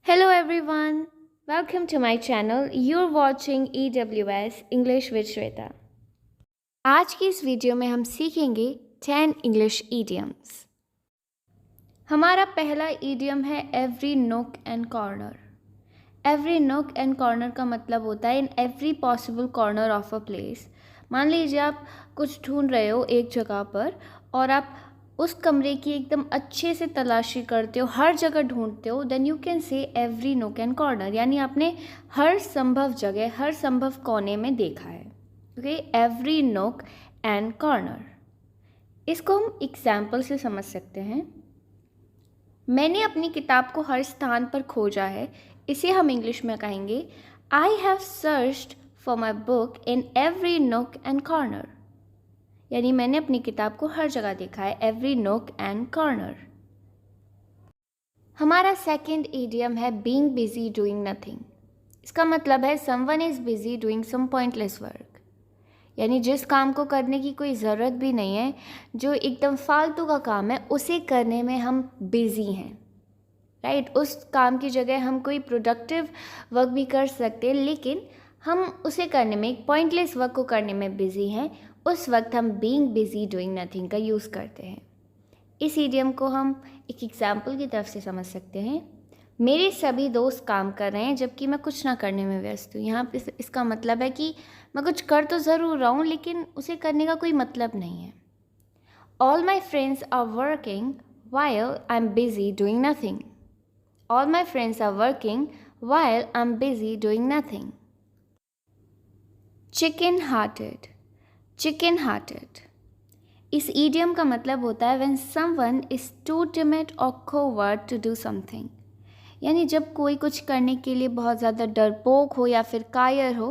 Hello everyone, welcome to my channel. You're watching EWS English with Shweta. आज की इस video में हम सीखेंगे 10 इंग्लिश idioms. हमारा पहला idiom है every nook and corner. Every nook and corner का मतलब होता है in every possible corner of a place. मान लीजिए आप कुछ ढूंढ रहे हो एक जगह पर और आप उस कमरे की एकदम अच्छे से तलाशी करते हो, हर जगह ढूंढते हो, then you can say every nook and corner, यानी आपने हर संभव जगह, हर संभव कोने में देखा है. Okay, every nook and corner. इसको हम एग्जाम्पल से समझ सकते हैं. मैंने अपनी किताब को हर स्थान पर खोजा है. इसे हम इंग्लिश में कहेंगे I have searched for my book in every nook and corner. यानी मैंने अपनी किताब को हर जगह देखा है, एवरी नोक एंड कॉर्नर. हमारा सेकंड इडियम है बीइंग बिजी डूइंग नथिंग. इसका मतलब है someone is busy doing some pointless work. यानी जिस काम को करने की कोई ज़रूरत भी नहीं है, जो एकदम फालतू का काम है, उसे करने में हम बिजी हैं. राइट, उस काम की जगह हम कोई प्रोडक्टिव वर्क भी कर सकते हैं, लेकिन हम उसे करने में, एक पॉइंटलेस वर्क को करने में बिजी हैं. उस वक्त हम बीइंग बिजी डूइंग नथिंग का यूज़ करते हैं. इस इडियम को हम एक एग्जाम्पल की तरफ से समझ सकते हैं. मेरे सभी दोस्त काम कर रहे हैं जबकि मैं कुछ ना करने में व्यस्त हूँ. यहाँ पे इसका मतलब है कि मैं कुछ कर तो ज़रूर रहा हूँ, लेकिन उसे करने का कोई मतलब नहीं है. All my friends are working while I am busy doing nothing. All my friends are working while I am busy doing nothing. Chicken hearted. Chicken hearted इस ईडियम का मतलब होता है when someone is too timid और coward to do something. यानी जब कोई कुछ करने के लिए बहुत ज़्यादा डरपोक हो या फिर कायर हो,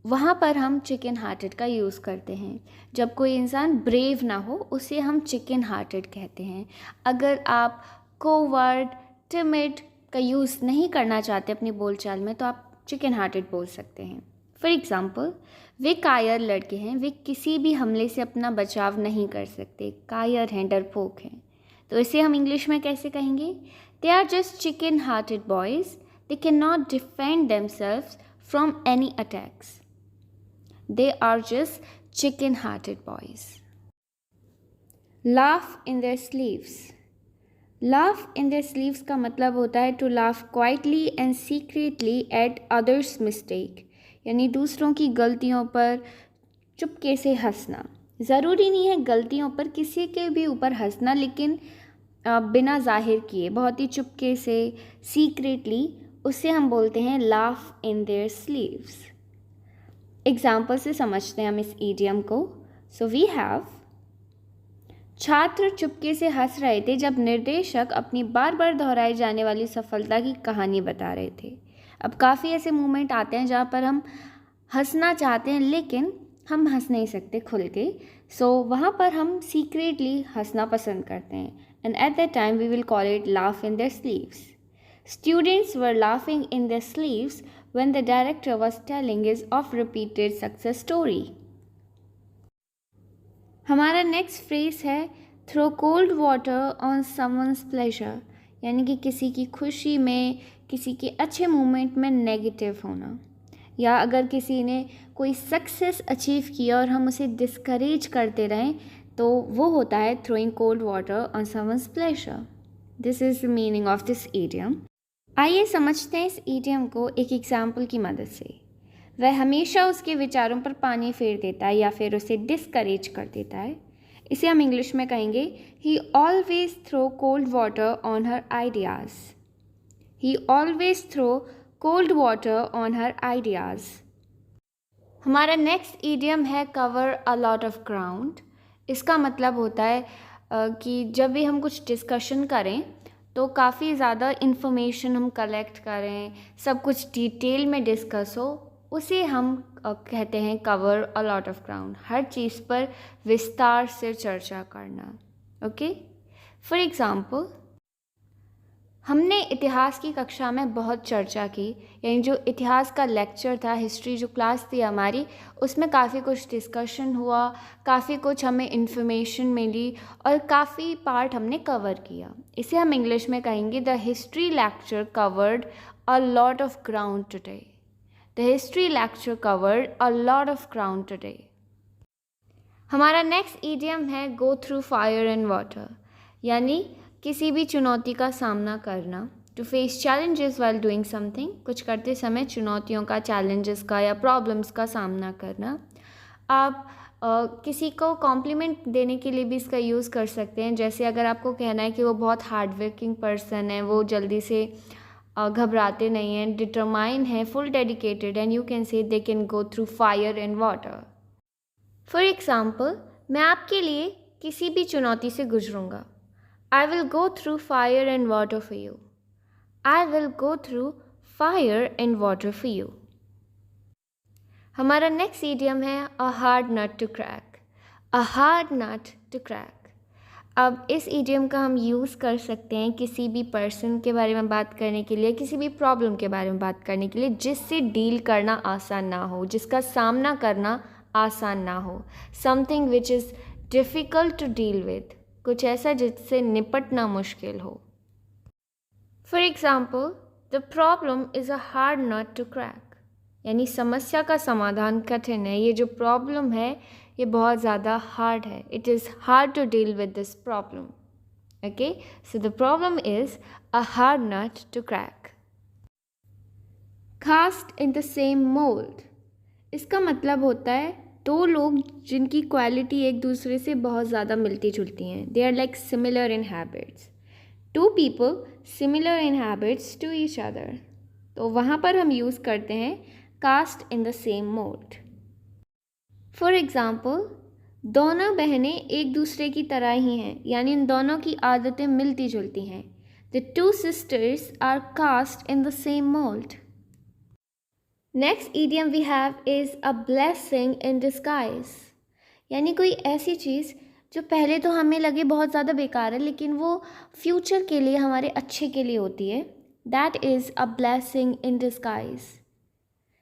वहाँ पर हम चिकन हार्टेड का यूज़ करते हैं. जब कोई इंसान ब्रेव ना हो, उसे हम चिकन हार्टेड कहते हैं. अगर आप कोवर्ड, टिमिड का यूज़ नहीं करना चाहते अपनी बोलचाल में, तो आप चिकन हार्टेड बोल सकते हैं. फॉर एग्ज़ाम्पल, वे कायर लड़के हैं, वे किसी भी हमले से अपना बचाव नहीं कर सकते, कायर हैं, डरपोक हैं. तो इसे हम इंग्लिश में कैसे कहेंगे? They are just chicken hearted boys, they can not defend themselves from any attacks. They are just chicken hearted boys. Laugh in their sleeves. Laugh in their sleeves का मतलब होता है to laugh quietly and secretly at others mistake. यानी दूसरों की गलतियों पर चुपके से हंसना. ज़रूरी नहीं है गलतियों पर, किसी के भी ऊपर हंसना, लेकिन बिना जाहिर किए, बहुत ही चुपके से, सीक्रेटली, उससे हम बोलते हैं laugh in their sleeves. Example से समझते हैं हम इस ईडियम को. सो वी हैव, छात्र चुपके से हंस रहे थे जब निर्देशक अपनी बार बार दोहराई जाने वाली सफलता की कहानी बता रहे थे. अब काफ़ी ऐसे मोमेंट आते हैं जहाँ पर हम हंसना चाहते हैं, लेकिन हम हंस नहीं सकते खुल के. सो वहाँ पर हम सीक्रेटली हंसना पसंद करते हैं. And at that time we will call it laugh in their sleeves. Students were laughing in their sleeves when the director was telling his of repeated success story. हमारा नेक्स्ट फ्रेज है throw cold water on someone's pleasure. यानी कि किसी की खुशी में, किसी के अच्छे मोमेंट में नेगेटिव होना, या अगर किसी ने कोई सक्सेस अचीव किया और हम उसे डिस्करेज करते रहें, तो वो होता है throwing cold water on someone's pleasure. This is the meaning of this idiom. आइए समझते हैं इस ईडियम को एक एग्जाम्पल की मदद से. वह हमेशा उसके विचारों पर पानी फेर देता है या फिर उसे डिस्करेज कर देता है. इसे हम इंग्लिश में कहेंगे he always throw cold water on her ideas. He always throw cold water on her ideas. हमारा नेक्स्ट ईडियम है cover a lot of ground. इसका मतलब होता है कि जब भी हम कुछ डिस्कशन करें तो काफ़ी ज़्यादा इन्फॉर्मेशन हम कलेक्ट करें, सब कुछ डिटेल में डिस्कस हो, उसे हम कहते हैं cover a lot of ground. हर चीज़ पर विस्तार से चर्चा करना. ओके, फॉर एग्ज़ाम्पल, हमने इतिहास की कक्षा में बहुत चर्चा की, यानी जो इतिहास का लेक्चर था, हिस्ट्री जो क्लास थी हमारी, उसमें काफ़ी कुछ डिस्कशन हुआ, काफ़ी कुछ हमें इन्फॉर्मेशन मिली और काफ़ी पार्ट हमने कवर किया। इसे हम इंग्लिश में कहेंगे the history lecture covered a lot of ground today. The history lecture covered a lot of ground today. हमारा नेक्स्ट ईडियम है go through fire and water, यानी किसी भी चुनौती का सामना करना। To face challenges while doing something, कुछ करते समय चुनौतियों का, चैलेंजेस का या प्रॉब्लम्स का सामना करना। आप किसी को कॉम्प्लीमेंट देने के लिए भी इसका यूज़ कर सकते हैं। जैसे अगर आपको कहना है कि वो बहुत हार्ड वर्किंग पर्सन है, वो जल्दी से घबराते नहीं हैं, डिटरमाइन है, full dedicated, and you can से they can go through fire and water. For example, मैं आपके लिए किसी भी चुनौती से गुजरूँगा। I will go through fire and water for you. I will go through fire and water for you. हमारा next idiom है a hard nut to crack. A hard nut to crack. अब इस इडियम का हम use कर सकते हैं किसी भी पर्सन के बारे में बात करने के लिए, किसी भी प्रॉब्लम के बारे में बात करने के लिए जिससे डील करना आसान ना हो, जिसका सामना करना आसान ना हो। Something which is difficult to deal with. कुछ ऐसा जिससे निपटना मुश्किल हो। For example, the problem is a hard nut to crack, यानी समस्या का समाधान कठिन है। ये जो प्रॉब्लम है ये बहुत ज़्यादा हार्ड है। It is hard to deal with this problem. Okay, so the problem is a hard nut to crack. Cast in the same mould, इसका मतलब होता है दो लोग जिनकी क्वालिटी एक दूसरे से बहुत ज़्यादा मिलती जुलती हैं। They are like similar in habits. Two people similar in habits to each other, तो वहाँ पर हम यूज़ करते हैं cast in the same mould. For example, दोनों बहनें एक दूसरे की तरह ही हैं, यानी इन दोनों की आदतें मिलती जुलती हैं। The two sisters are cast in the same mould. Next idiom we have is a blessing in disguise, यानी कोई ऐसी चीज़ जो पहले तो हमें लगे बहुत ज़्यादा बेकार है लेकिन वो फ्यूचर के लिए हमारे अच्छे के लिए होती है। That is a blessing in disguise.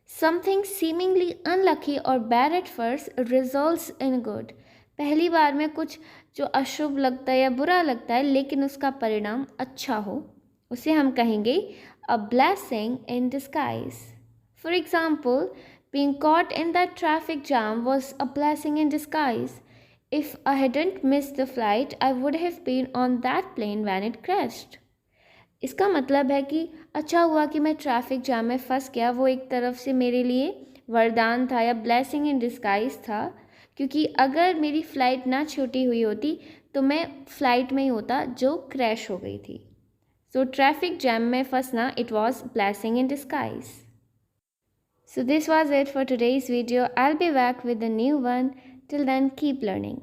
Something seemingly unlucky और bad at first results in good, पहली बार में कुछ जो अशुभ लगता है या बुरा लगता है लेकिन उसका परिणाम अच्छा हो, उसे हम कहेंगे अ blessing in disguise. For example, being caught in that traffic jam was a blessing in disguise. If I hadn't missed the flight, I would have been on that plane when it crashed. इसका मतलब है कि अच्छा हुआ कि मैं traffic jam में फंस गया, वो एक तरफ से मेरे लिए वरदान था या ब्लेसिंग इन डिस्गाइज था, क्योंकि अगर मेरी फ़्लाइट ना छूटी हुई होती तो मैं फ़्लाइट में ही होता जो क्रैश हो गई थी। सो ट्रैफिक जैम में फंसना, it was blessing in disguise. So this was it for today's video. I'll be back with a new one. Till then, keep learning.